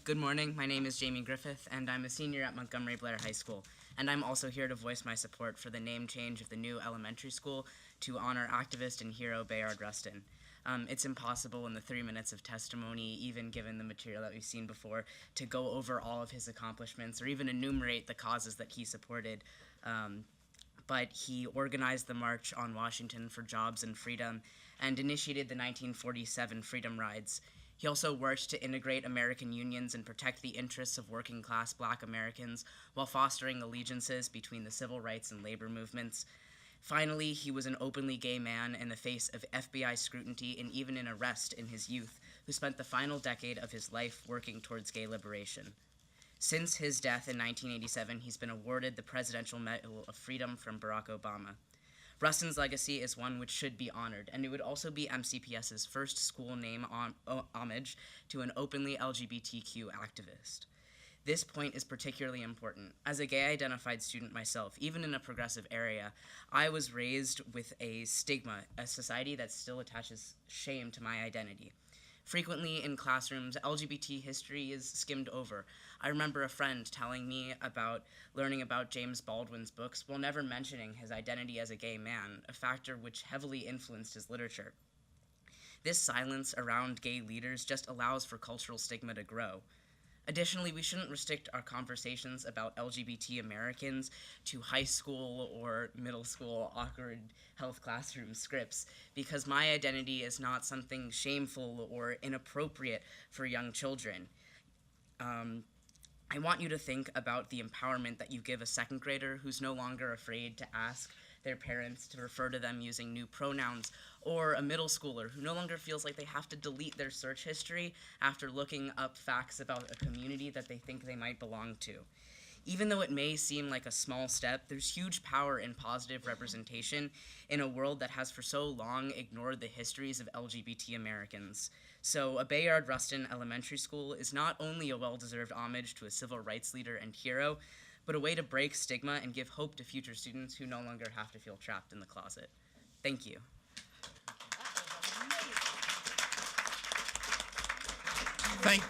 Good morning, my name is Jamie Griffith, and I'm a senior at Montgomery Blair High School, and I'm also here to voice my support for the name change of the new elementary school to honor activist and hero Bayard Rustin. It's impossible in the 3 minutes of testimony, even given the material that we've seen before, to go over all of his accomplishments or even enumerate the causes that he supported. But he organized the March on Washington for Jobs and Freedom and initiated the 1947 Freedom Rides. He also worked to integrate American unions and protect the interests of working-class Black Americans while fostering allegiances between the civil rights and labor movements. Finally, he was an openly gay man in the face of FBI scrutiny and even an arrest in his youth, who spent the final decade of his life working towards gay liberation. Since his death in 1987, he's been awarded the Presidential Medal of Freedom from Barack Obama. Rustin's legacy is one which should be honored, and it would also be MCPS's first school name homage to an openly LGBTQ activist. This point is particularly important. As a gay-identified student myself, even in a progressive area, I was raised with a stigma, a society that still attaches shame to my identity. Frequently in classrooms, LGBT history is skimmed over. I remember a friend telling me about learning about James Baldwin's books while never mentioning his identity as a gay man, a factor which heavily influenced his literature. This silence around gay leaders just allows for cultural stigma to grow. Additionally, we shouldn't restrict our conversations about LGBT Americans to high school or middle school awkward health classroom scripts, because my identity is not something shameful or inappropriate for young children. I want you to think about the empowerment that you give a second grader who's no longer afraid to ask their parents to refer to them using new pronouns, or a middle schooler who no longer feels like they have to delete their search history after looking up facts about a community that they think they might belong to. Even though it may seem like a small step, there's huge power in positive representation in a world that has for so long ignored the histories of LGBT Americans. So a Bayard Rustin Elementary School is not only a well-deserved homage to a civil rights leader and hero, but a way to break stigma and give hope to future students who no longer have to feel trapped in the closet. Thank you. Thank